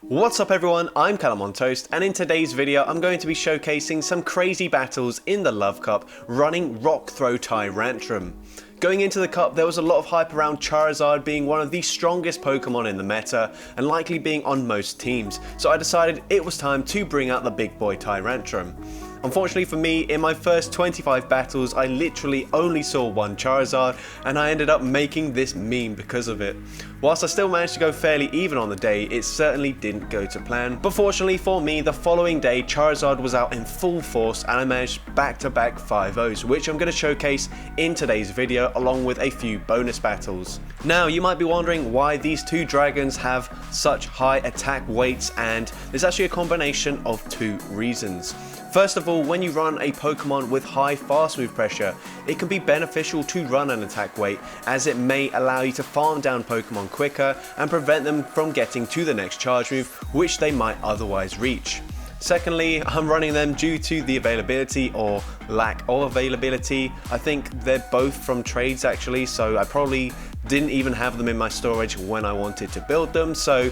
What's up everyone, I'm CallumOnToast, and in today's video I'm going to be showcasing some crazy battles in the Love Cup running Rock Throw Tyrantrum. Going into the cup, there was a lot of hype around Charizard being one of the strongest Pokemon in the meta and likely being on most teams, so I decided it was time to bring out the big boy Tyrantrum. Unfortunately for me, in my first 25 battles, I literally only saw one Charizard, and I ended up making this meme because of it. Whilst I still managed to go fairly even on the day, it certainly didn't go to plan. But fortunately for me, the following day, Charizard was out in full force, and I managed back-to-back 5-0s, which I'm going to showcase in today's video, along with a few bonus battles. Now, you might be wondering why these two dragons have such high attack weights, and there's actually a combination of two reasons. First of all, when you run a Pokemon with high fast move pressure, it can be beneficial to run an attack weight, as it may allow you to farm down Pokemon quicker and prevent them from getting to the next charge move, which they might otherwise reach. Secondly, I'm running them due to the availability or lack of availability. I think they're both from trades actually, so I probably didn't even have them in my storage when I wanted to build them, so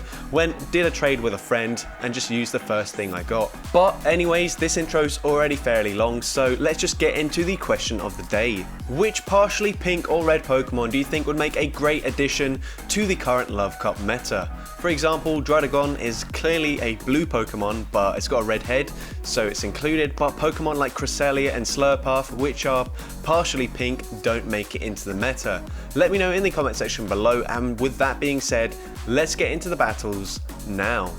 did a trade with a friend and just used the first thing I got. But anyways, this intro's already fairly long, so let's just get into the question of the day. Which partially pink or red Pokemon do you think would make a great addition to the current Love Cup meta? For example, Druddigon is clearly a blue Pokemon, but it's got a red head, so it's included, but Pokemon like Cresselia and Slurpath, which are partially pink, don't make it into the meta. Let me know in the comment section below, and with that being said, let's get into the battles now.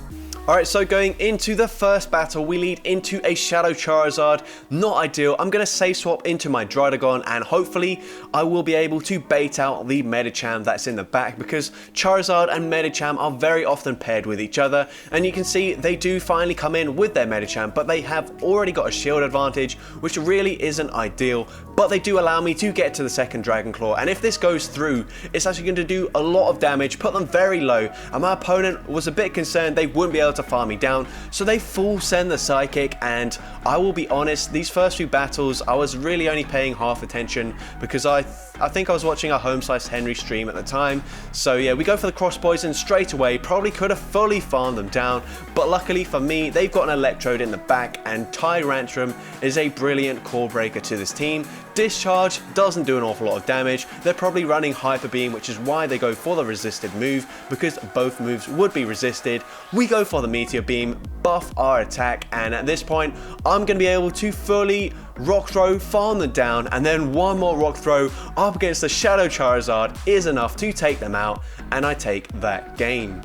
Alright, so going into the first battle, we lead into a Shadow Charizard. Not ideal. I'm going to save swap into my Druddigon, and hopefully I will be able to bait out the Medicham that's in the back, because Charizard and Medicham are very often paired with each other, and you can see they do finally come in with their Medicham, but they have already got a shield advantage, which really isn't ideal, but they do allow me to get to the second Dragon Claw, and if this goes through, it's actually going to do a lot of damage, put them very low, and my opponent was a bit concerned they wouldn't be able to farm me down, so they full send the Psychic. And I will be honest, these first few battles I was really only paying half attention because I think I was watching a Home Slice Henry stream at the time. So yeah, we go for the Cross Poison straight away. Probably could have fully farmed them down, but luckily for me, they've got an Electrode in the back, and Tyrantrum is a brilliant core breaker to this team. Discharge doesn't do an awful lot of damage. They're probably running Hyper Beam, which is why they go for the resisted move, because both moves would be resisted. We go for the Meteor Beam, buff our attack, and at this point, I'm going to be able to fully Rock Throw, farm them down, and then one more Rock Throw up against the Shadow Charizard is enough to take them out, and I take that game.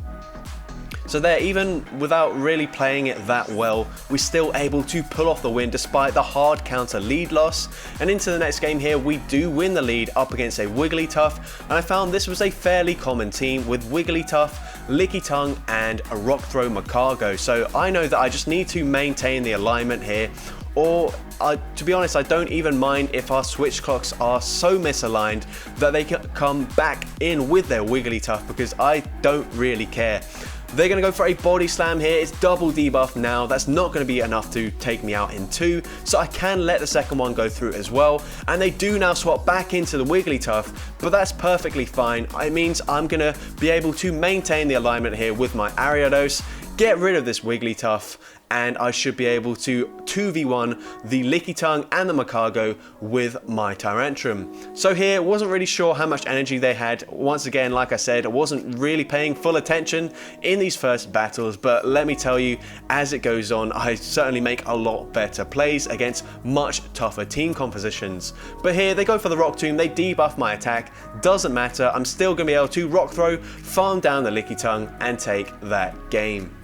So there, even without really playing it that well, we're still able to pull off the win despite the hard counter lead loss. And into the next game here, we do win the lead up against a Wigglytuff, and I found this was a fairly common team with Wigglytuff, Lickitung, and a Rock Throw Magcargo. So I know that I just need to maintain the alignment here, or to be honest, I don't even mind if our switch clocks are so misaligned that they can come back in with their Wigglytuff, because I don't really care. They're going to go for a Body Slam here. It's double debuff now. That's not going to be enough to take me out in two, so I can let the second one go through as well. And they do now swap back into the Wigglytuff, but that's perfectly fine. It means I'm going to be able to maintain the alignment here with my Ariados, get rid of this Wigglytuff, and I should be able to 2v1 the Lickitung and the Magcargo with my Tyrantrum. So here, wasn't really sure how much energy they had. Once again, like I said, I wasn't really paying full attention in these first battles, but let me tell you, as it goes on, I certainly make a lot better plays against much tougher team compositions. But here, they go for the Rock Tomb, they debuff my attack, doesn't matter, I'm still going to be able to Rock Throw, farm down the Lickitung, and take that game.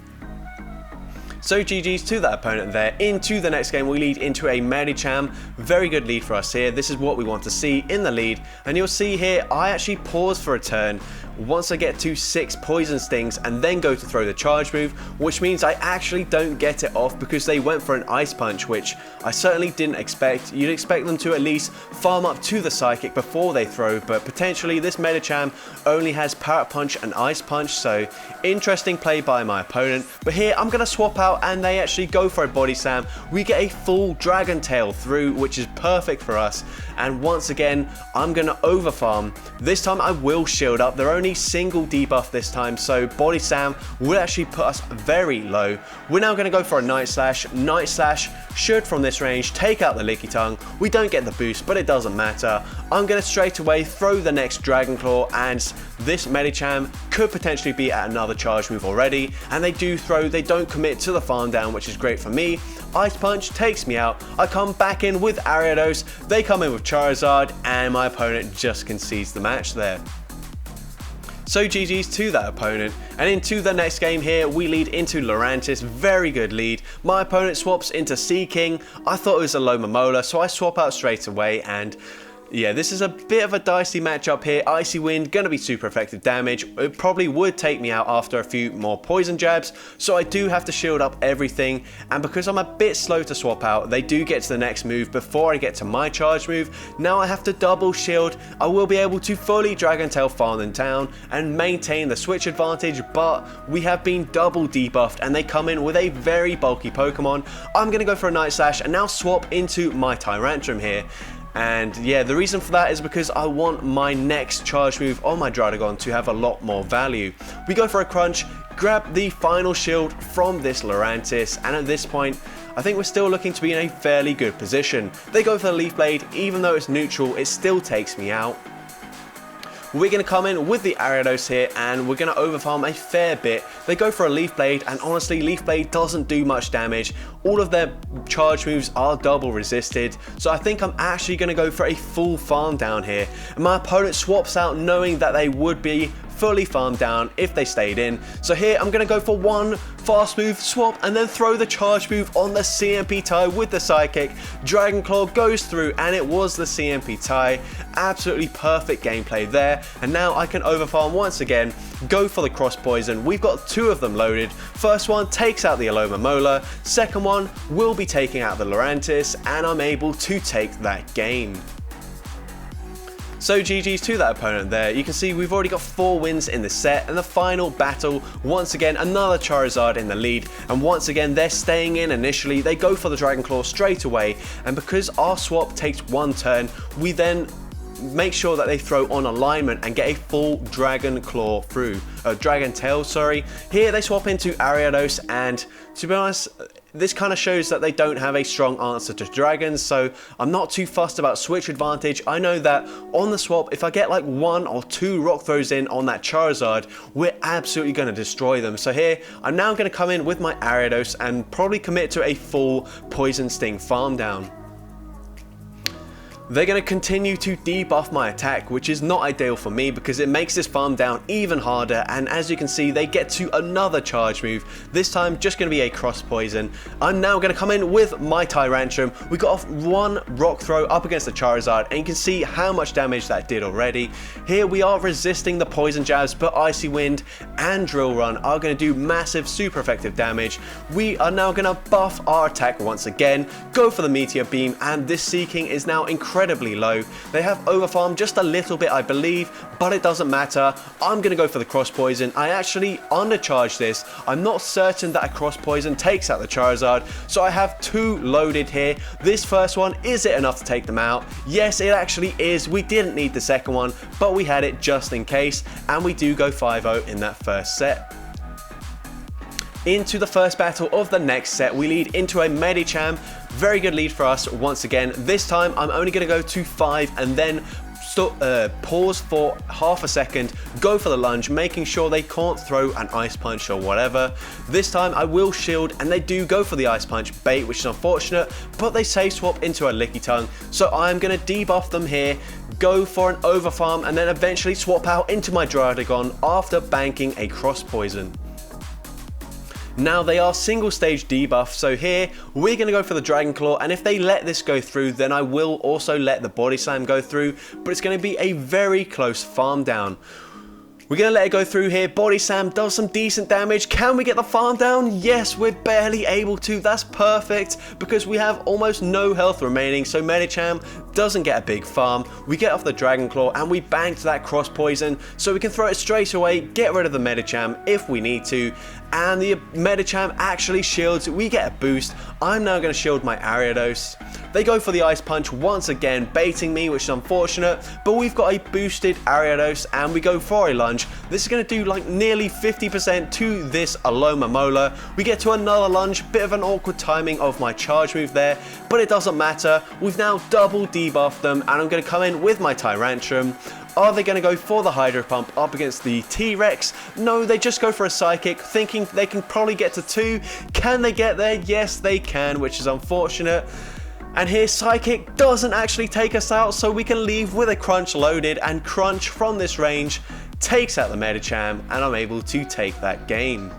So GG's to that opponent there. Into the next game, we lead into a Medicham. Very good lead for us here. This is what we want to see in the lead. And you'll see here, I actually pause for a turn once I get to 6 Poison Stings and then go to throw the charge move, which means I actually don't get it off because they went for an Ice Punch, which I certainly didn't expect. You'd expect them to at least farm up to the Psychic before they throw, but potentially this Medicham only has Power Punch and Ice Punch, so interesting play by my opponent. But here I'm going to swap out and they actually go for a Body Slam. We get a full Dragon Tail through, which is perfect for us, and once again I'm going to overfarm. This time I will shield up. They're only only single debuff this time, so Body Slam will actually put us very low. We're now going to go for a Night Slash. Night Slash should from this range take out the Licky Tongue. We don't get the boost, but it doesn't matter. I'm going to straight away throw the next Dragon Claw, and this Medicham could potentially be at another charge move already, and they do throw, they don't commit to the farm down, which is great for me. Ice Punch takes me out. I come back in with Ariados, they come in with Charizard, and my opponent just concedes the match there. So GG's to that opponent, and into the next game here we lead into Lurantis. Very good lead. My opponent swaps into Sea King. I thought it was a low Momola, so I swap out straight away, and yeah, this is a bit of a dicey matchup here. Icy Wind, gonna be super effective damage. It probably would take me out after a few more poison jabs, so I do have to shield up everything, and because I'm a bit slow to swap out, they do get to the next move before I get to my charge move. Now I have to double shield. I will be able to fully Dragon Tail farm them down and maintain the switch advantage, but we have been double debuffed and they come in with a very bulky Pokemon. I'm gonna go for a Night Slash and now swap into my Tyrantrum here. And yeah, the reason for that is because I want my next charge move on my Druddigon to have a lot more value. We go for a Crunch, grab the final shield from this Lurantis, and at this point, I think we're still looking to be in a fairly good position. They go for the Leaf Blade, even though it's neutral, it still takes me out. We're going to come in with the Ariados here, and we're going to overfarm a fair bit. They go for a Leaf Blade, and honestly, Leaf Blade doesn't do much damage. All of their charge moves are double resisted, so I think I'm actually going to go for a full farm down here. And my opponent swaps out knowing that they would be fully farmed down if they stayed in. So here I'm going to go for one fast move, swap, and then throw the charge move on the CMP tie with the Psychic. Dragon Claw goes through, and it was the CMP tie. Absolutely perfect gameplay there. And now I can overfarm once again, go for the Cross Poison. We've got two of them loaded. First one takes out the Alola Mola. Second one will be taking out the Lurantis, and I'm able to take that game. So GG's to that opponent there. You can see we've already got 4 wins in the set, and the final battle, once again another Charizard in the lead, and once again they're staying in initially. They go for the Dragon Claw straight away, and because our swap takes 1 turn, we then make sure that they throw on alignment and get a full Dragon Claw through. Dragon Tail, sorry. Here they swap into Ariados, and to be honest, this kind of shows that they don't have a strong answer to dragons, so I'm not too fussed about switch advantage. I know that on the swap, if I get like 1 or 2 rock throws in on that Charizard, we're absolutely going to destroy them. So here, I'm now going to come in with my Ariados and probably commit to a full Poison Sting farm down. They're going to continue to debuff my attack, which is not ideal for me because it makes this farm down even harder, and as you can see they get to another charge move, this time just going to be a Cross Poison. I'm now going to come in with my Tyrantrum. We got off 1 rock throw up against the Charizard, and you can see how much damage that did already. Here we are resisting the poison jabs, but Icy Wind and Drill Run are going to do massive super effective damage. We are now going to buff our attack once again, go for the Meteor Beam, and this Sea King is now incredibly low. They have overfarmed just a little bit I believe, but it doesn't matter. I'm going to go for the Cross Poison. I actually undercharged this. I'm not certain that a Cross Poison takes out the Charizard, so I have 2 loaded here. This first one, is it enough to take them out? Yes, it actually is. We didn't need the second one, but we had it just in case, and we do go 5-0 in that first set. Into the first battle of the next set, we lead into a Medicham. Very good lead for us once again. This time I'm only going to go to 5 and then pause for half a second, go for the lunge, making sure they can't throw an Ice Punch or whatever. This time I will shield, and they do go for the Ice Punch bait, which is unfortunate, but they say swap into a Licky Tongue, so I'm going to debuff them here, go for an overfarm, and then eventually swap out into my Druddigon after banking a Cross Poison. Now they are single stage debuff, so here we're going to go for the Dragon Claw, and if they let this go through, then I will also let the Body Slam go through, but it's going to be a very close farm down. We're going to let it go through here. Body Slam does some decent damage. Can we get the farm down? Yes, we're barely able to. That's perfect because we have almost no health remaining, so Medicham doesn't get a big farm. We get off the Dragon Claw and we banked that Cross Poison, so we can throw it straight away, get rid of the Medicham if we need to, and the Medicham actually shields. We get a boost. I'm now going to shield my Ariados. They go for the Ice Punch once again, baiting me, which is unfortunate, but we've got a boosted Ariados and we go for a lunge. This is going to do like nearly 50% to this Alomomola. We get to another lunge, bit of an awkward timing of my charge move there, but it doesn't matter. We've now double debuffed them and I'm going to come in with my Tyrantrum. Are they going to go for the Hydro Pump up against the T-Rex? No, they just go for a Psychic, thinking they can probably get to 2. Can they get there? Yes, they can, which is unfortunate. And here Psychic doesn't actually take us out, so we can leave with a Crunch loaded, and Crunch from this range takes out the Medicham, and I'm able to take that game.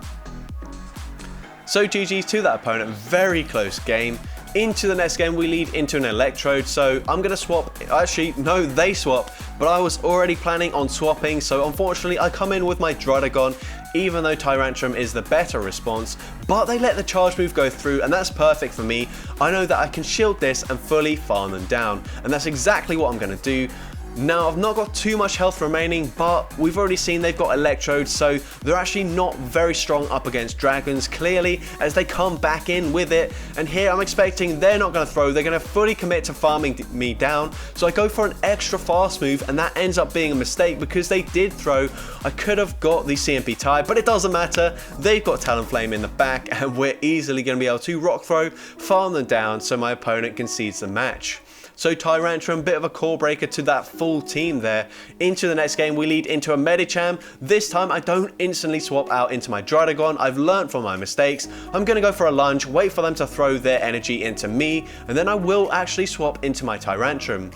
So GG's to that opponent, very close game. Into the next game we lead into an Electrode, so I'm going to swap. Actually no, they swap, but I was already planning on swapping, so unfortunately I come in with my Druddigon, even though Tyrantrum is the better response, but they let the charge move go through, and that's perfect for me. I know that I can shield this and fully farm them down, and that's exactly what I'm going to do. Now, I've not got too much health remaining, but we've already seen they've got Electrodes, so they're actually not very strong up against Dragons, clearly, as they come back in with it. And here I'm expecting they're not going to throw, they're going to fully commit to farming me down. So I go for an extra fast move, and that ends up being a mistake because they did throw. I could have got the CMP tie, but it doesn't matter. They've got Talonflame in the back, and we're easily going to be able to Rock Throw, farm them down, so my opponent concedes the match. So Tyrantrum, bit of a core breaker to that full team there. Into the next game, we lead into a Medicham. This time, I don't instantly swap out into my Druddigon. I've learned from my mistakes. I'm going to go for a lunge, wait for them to throw their energy into me, and then I will actually swap into my Tyrantrum.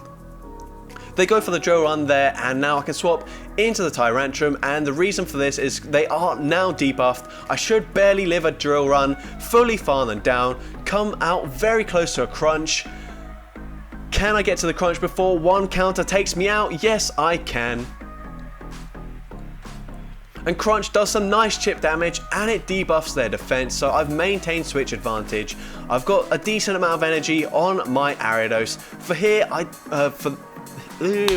They go for the drill run there, and now I can swap into the Tyrantrum, and the reason for this is they are now debuffed. I should barely live a drill run, fully farm them down, come out very close to a Crunch. Can I get to the Crunch before one counter takes me out? Yes, I can. And Crunch does some nice chip damage, and it debuffs their defense, so I've maintained switch advantage. I've got a decent amount of energy on my Ariados. For here,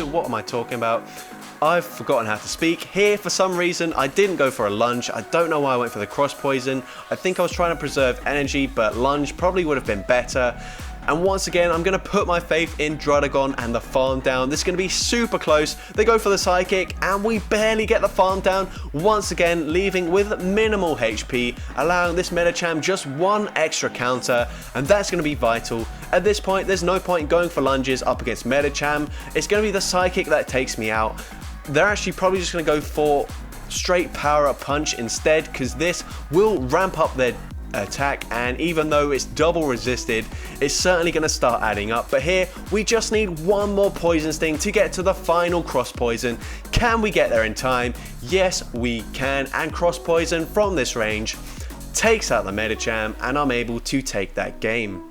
what am I talking about? I've forgotten how to speak. Here, for some reason, I didn't go for a lunge. I don't know why I went for the cross poison. I think I was trying to preserve energy, but lunge probably would have been better. And once again, I'm going to put my faith in Druddigon and the farm down. This is going to be super close. They go for the Psychic, and we barely get the farm down. Once again, leaving with minimal HP, allowing this Medicham just one extra counter, and that's going to be vital. At this point, there's no point going for lunges up against Medicham. It's going to be the Psychic that takes me out. They're actually probably just going to go for straight power up punch instead, because this will ramp up their attack, and even though it's double resisted, it's certainly going to start adding up. But here we just need one more poison sting to get to the final cross poison. Can we get there in time? Yes, we can, and cross poison from this range takes out the Medicham, and I'm able to take that game.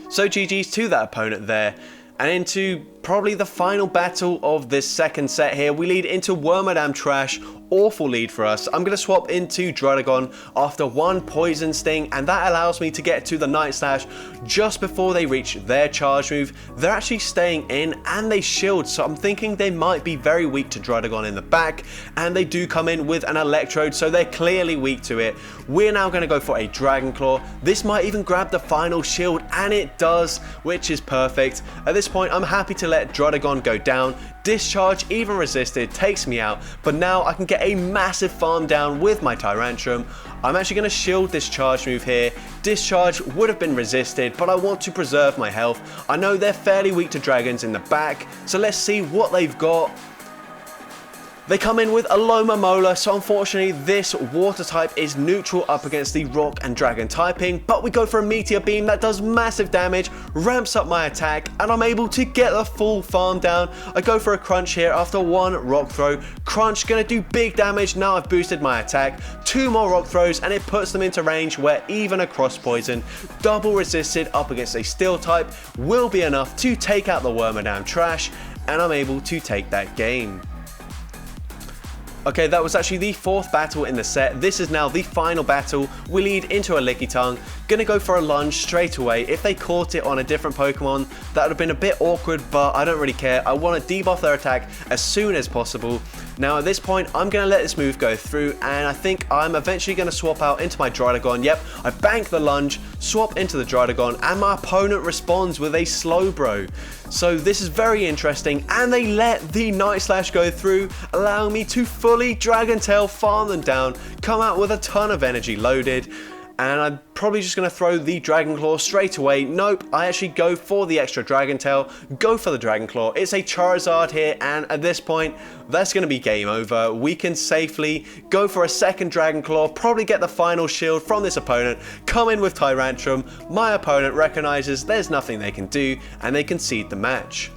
So GG's to that opponent there. And into probably the final battle of this second set here, we lead into Wormadam Trash. Awful lead for us. I'm going to swap into Druddigon after one Poison Sting, and that allows me to get to the Night Slash just before they reach their charge move. They're actually staying in, and they shield, so I'm thinking they might be very weak to Druddigon in the back, and they do come in with an Electrode, so they're clearly weak to it. We're now going to go for a Dragon Claw. This might even grab the final shield, and it does, which is perfect. At this point, I'm happy to let Druddigon go down. Discharge, even resisted, takes me out, but now I can get a massive farm down with my Tyrantrum. I'm actually going to shield this charge move here. Discharge would have been resisted, but I want to preserve my health. I know they're fairly weak to dragons in the back, so let's see what they've got. They come in with Alomomola, so unfortunately this water type is neutral up against the rock and dragon typing, but we go for a Meteor Beam that does massive damage, ramps up my attack, and I'm able to get the full farm down. I go for a Crunch here after one Rock Throw. Crunch gonna do big damage. Now I've boosted my attack. Two more Rock Throws, and it puts them into range where even a Cross Poison, double resisted up against a Steel type, will be enough to take out the Wormadam Trash, and I'm able to take that game. Okay, that was actually the fourth battle in the set. This is now the final battle. We lead into a Lickitung. Gonna go for a lunge straight away. If they caught it on a different Pokemon, that would have been a bit awkward, but I don't really care. I want to debuff their attack as soon as possible. Now at this point, I'm going to let this move go through, and I think I'm eventually going to swap out into my Druddigon. Yep, I bank the lunge, swap into the Druddigon, and my opponent responds with a Slowbro. So this is very interesting, and they let the Night Slash go through, allowing me to fully Dragon Tail, farm them down, come out with a ton of energy loaded. And I'm probably just going to throw the Dragon Claw straight away. Nope, I actually go for the extra Dragon Tail, go for the Dragon Claw. It's a Charizard here, and at this point, that's going to be game over. We can safely go for a second Dragon Claw, probably get the final shield from this opponent, come in with Tyrantrum. My opponent recognizes there's nothing they can do, and they concede the match.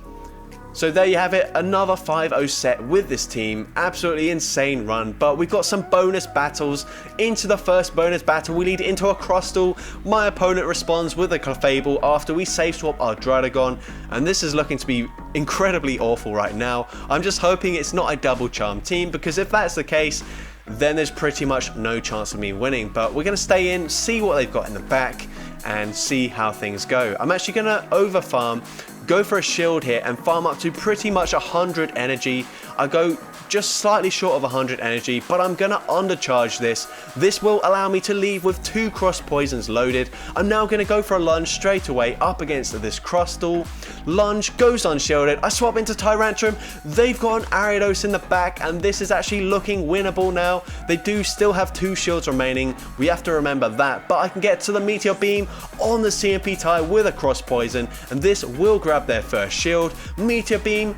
So there you have it, another 5-0 set with this team. Absolutely insane run, but we've got some bonus battles. Into the first bonus battle, we lead into a Crustle. My opponent responds with a Clefable after we save swap our Druddigon, and this is looking to be incredibly awful right now. I'm just hoping it's not a double charm team, because if that's the case, then there's pretty much no chance of me winning. But we're going to stay in, see what they've got in the back, and see how things go. I'm actually going to over farm, go for a shield here and farm up to pretty much 100 energy. I go just slightly short of 100 energy, but I'm gonna undercharge this. This will allow me to leave with 2 cross poisons loaded. I'm now gonna go for a lunge straight away up against this Crustle. Lunge goes unshielded. I swap into Tyrantrum. They've got an Ariados in the back, and this is actually looking winnable now. They do still have 2 shields remaining. We have to remember that, but I can get to the Meteor Beam on the CMP tie with a cross poison, and this will grab their first shield. Meteor Beam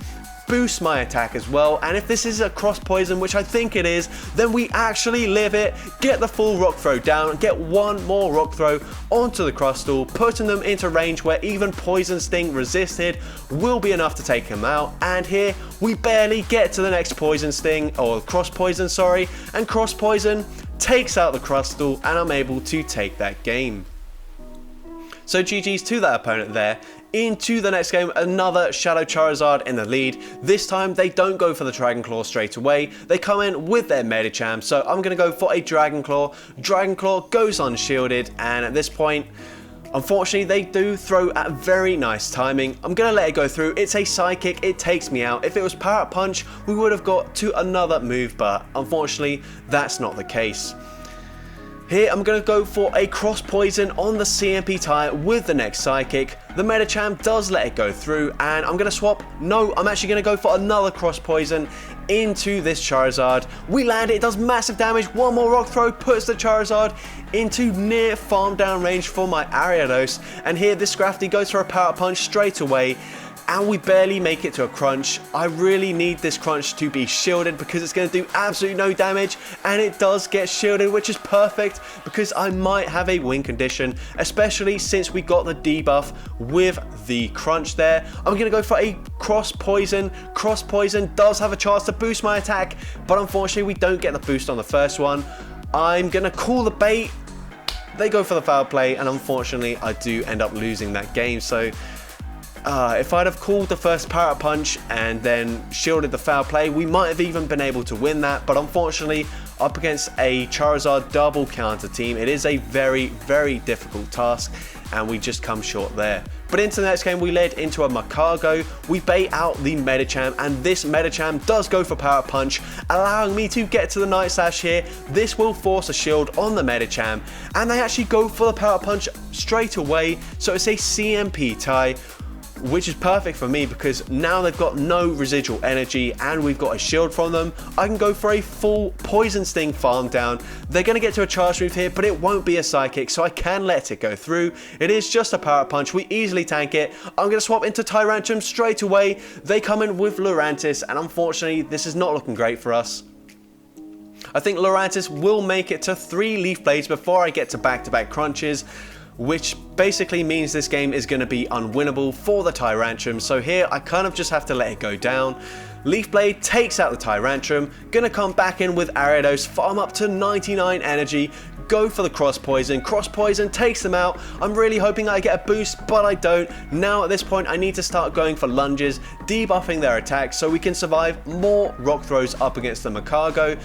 boosts my attack as well, and if this is a cross poison, which I think it is, then we actually live it, get the full rock throw down, get one more rock throw onto the Crustle, putting them into range where even Poison Sting resisted will be enough to take him out. And here we barely get to the next Poison Sting, or cross poison, sorry, and cross poison takes out the Crustle, and I'm able to take that game. So GG's to that opponent there. Into the next game, another Shadow Charizard in the lead. This time they don't go for the Dragon Claw straight away. They come in with their Medicham, so I'm going to go for a Dragon Claw. Dragon Claw goes unshielded, and at this point, unfortunately, they do throw at very nice timing. I'm going to let it go through. It's a Psychic. It takes me out. If it was Power Punch, we would have got to another move, but unfortunately, that's not the case. Here, I'm going to go for a Cross Poison on the CMP tie with the next Psychic. The Medicham does let it go through, and I'm going to swap. No, I'm actually going to go for another Cross Poison into this Charizard. We land it. It does massive damage. One more Rock Throw puts the Charizard into near farm down range for my Ariados. And here, this Scrafty goes for a Power Punch straight away, and we barely make it to a crunch. I really need this crunch to be shielded because it's going to do absolutely no damage, and it does get shielded, which is perfect because I might have a win condition, especially since we got the debuff with the crunch there. I'm going to go for a Cross Poison. Cross Poison does have a chance to boost my attack, but unfortunately we don't get the boost on the first one. I'm going to call the bait. They go for the foul play, and unfortunately I do end up losing that game. So if I'd have called the first Power Punch and then shielded the foul play, we might have even been able to win that. But unfortunately, up against a Charizard double counter team, it is a very, very difficult task, and we just come short there. But into the next game, we led into a Macargo. We bait out the Medicham, and this Medicham does go for Power Punch, allowing me to get to the Night Slash here. This will force a shield on the Medicham, and they actually go for the Power Punch straight away. So it's a CMP tie, which is perfect for me because now they've got no residual energy and we've got a shield from them. I can go for a full Poison Sting farm down. They're going to get to a charge move here, but it won't be a Psychic, so I can let it go through. It is just a Power Punch. We easily tank it. I'm going to swap into Tyrantrum straight away. They come in with Lurantis, and unfortunately, this is not looking great for us. I think Lurantis will make it to 3 Leaf Blades before I get to back-to-back crunches, which basically means this game is going to be unwinnable for the Tyrantrum. So here I kind of just have to let it go down. Leaf Blade takes out the Tyrantrum, gonna come back in with Ariados, farm up to 99 energy, go for the Cross Poison. Cross Poison takes them out. I'm really hoping I get a boost, but I don't. Now at this point I need to start going for lunges, debuffing their attacks so we can survive more rock throws up against the Macargo.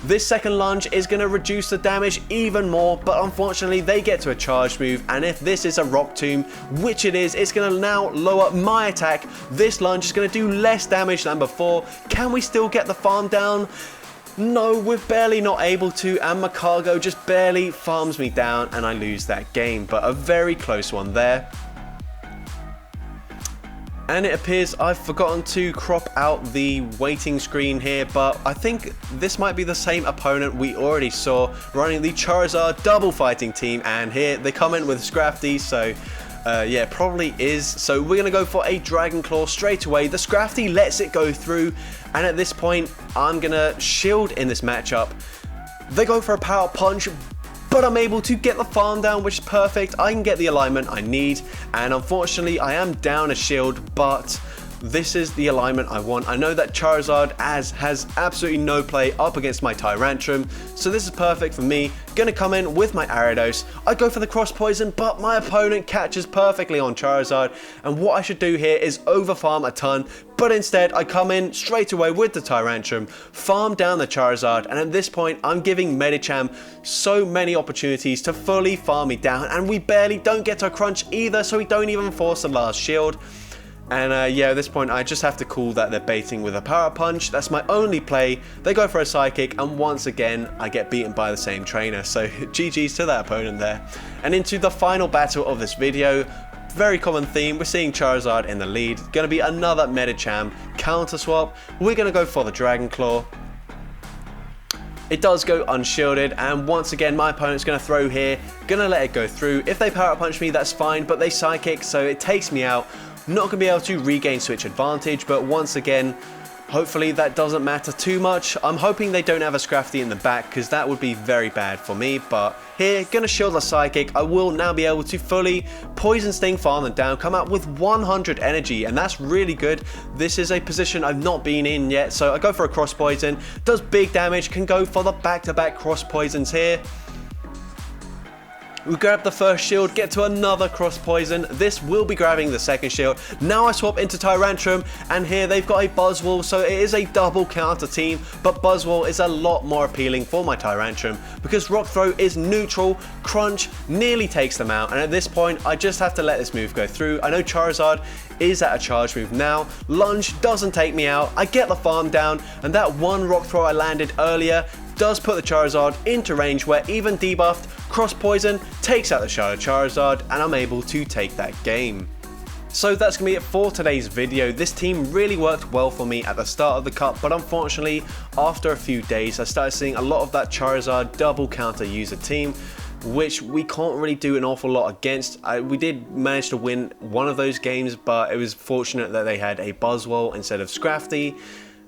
This second lunge is going to reduce the damage even more, but unfortunately they get to a charge move, and if this is a rock tomb, which it is, it's going to now lower my attack. This lunge is going to do less damage than before. Can we still get the farm down? No, we're barely not able to, and Macargo just barely farms me down and I lose that game, but a very close one there. And it appears I've forgotten to crop out the waiting screen here, but I think this might be the same opponent we already saw running the Charizard double fighting team, and here they come in with Scrafty, so yeah, probably is. So we're going to go for a Dragon Claw straight away. The Scrafty lets it go through, and at this point I'm going to shield in this matchup. They go for a Power Punch, but I'm able to get the farm down, which is perfect. I can get the alignment I need, and unfortunately I am down a shield, but this is the alignment I want. I know that Charizard has absolutely no play up against my Tyrantrum, so this is perfect for me. Gonna come in with my Ariados. I go for the cross poison, but my opponent catches perfectly on Charizard, and what I should do here is over farm a ton, but instead I come in straight away with the Tyrantrum, farm down the Charizard, and at this point I'm giving Medicham so many opportunities to fully farm me down, and we barely don't get to a crunch either, so we don't even force the last shield. And yeah, at this point I just have to call that they're baiting with a Power Punch. That's my only play. They go for a Psychic, and once again I get beaten by the same trainer, so GG's to that opponent there. And into the final battle of this video. Very common theme, we're seeing Charizard in the lead. Going to be another Medicham counter swap. We're going to go for the Dragon Claw. It does go unshielded, and once again my opponent's going to throw here. Going to let it go through. If they Power Punch me, that's fine, but they Psychic, so it takes me out. Not going to be able to regain switch advantage, but once again, hopefully that doesn't matter too much. I'm hoping they don't have a Scrafty in the back, because that would be very bad for me, but here, going to shield the Psychic. I will now be able to fully Poison Sting farm them down, come out with 100 energy, and that's really good. This is a position I've not been in yet, so I go for a Cross Poison. Does big damage, can go for the back-to-back Cross Poisons here. We grab the first shield, get to another cross poison. This will be grabbing the second shield. Now I swap into Tyrantrum, and here they've got a Buzzwole, so it is a double counter team, but Buzzwole is a lot more appealing for my Tyrantrum because Rock Throw is neutral, Crunch nearly takes them out, and at this point I just have to let this move go through. I know Charizard is at a charge move now. Lunge doesn't take me out. I get the farm down, and that one Rock Throw I landed earlier does put the Charizard into range where even debuffed Cross Poison takes out the Shadow Charizard, and I'm able to take that game. So that's going to be it for today's video. This team really worked well for me at the start of the cup, but unfortunately after a few days I started seeing a lot of that Charizard double counter user team, which we can't really do an awful lot against. We did manage to win one of those games, but it was fortunate that they had a Buzzwole instead of Scrafty.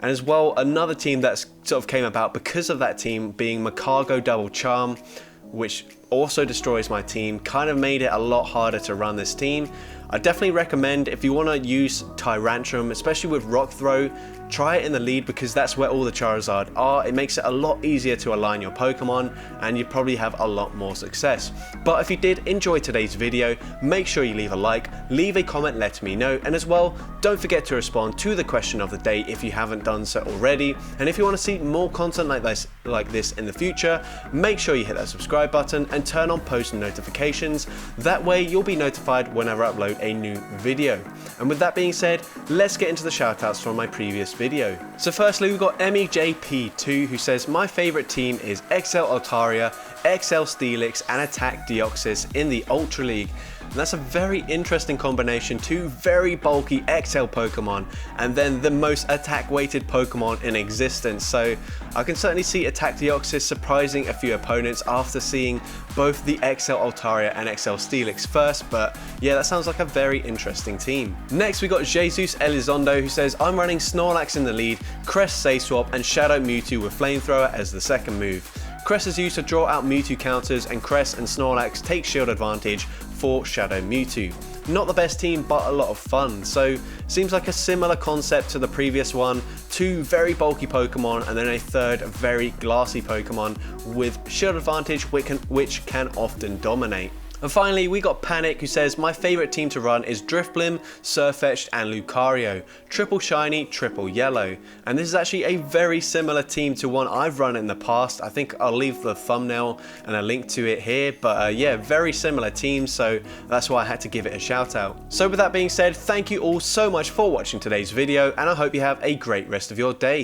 And as well, another team that sort of came about because of that team being Macargo Double Charm, which also destroys my team, kind of made it a lot harder to run this team. I definitely recommend, if you want to use Tyrantrum, especially with Rock Throw, try it in the lead because that's where all the Charizard are. It makes it a lot easier to align your Pokemon, and you probably have a lot more success. But if you did enjoy today's video, make sure you leave a like, leave a comment letting me know, and as well, don't forget to respond to the question of the day if you haven't done so already. And if you want to see more content like this in the future, make sure you hit that subscribe button and turn on post notifications. That way you'll be notified whenever I upload a new video. And with that being said, let's get into the shoutouts from my previous video. So firstly, we've got MEJP2 who says, my favourite team is XL Altaria, XL Steelix and Attack Deoxys in the Ultra League. And that's a very interesting combination, two very bulky XL Pokemon and then the most attack weighted Pokemon in existence. So I can certainly see Attack Deoxys surprising a few opponents after seeing both the XL Altaria and XL Steelix first, but yeah, that sounds like a very interesting team. Next we got Jesus Elizondo who says, I'm running Snorlax in the lead, Crest Safe Swap and Shadow Mewtwo with Flamethrower as the second move. Crest is used to draw out Mewtwo counters, and Crest and Snorlax take shield advantage for Shadow Mewtwo. Not the best team, but a lot of fun. So seems like a similar concept to the previous one. Two very bulky Pokemon and then a third very glassy Pokemon with shield advantage which can often dominate. And finally, we got Panic, who says, my favourite team to run is Drifblim, Sirfetch'd and Lucario. Triple shiny, triple yellow. And this is actually a very similar team to one I've run in the past. I think I'll leave the thumbnail and a link to it here. But yeah, very similar teams, so that's why I had to give it a shout out. So with that being said, thank you all so much for watching today's video, and I hope you have a great rest of your day.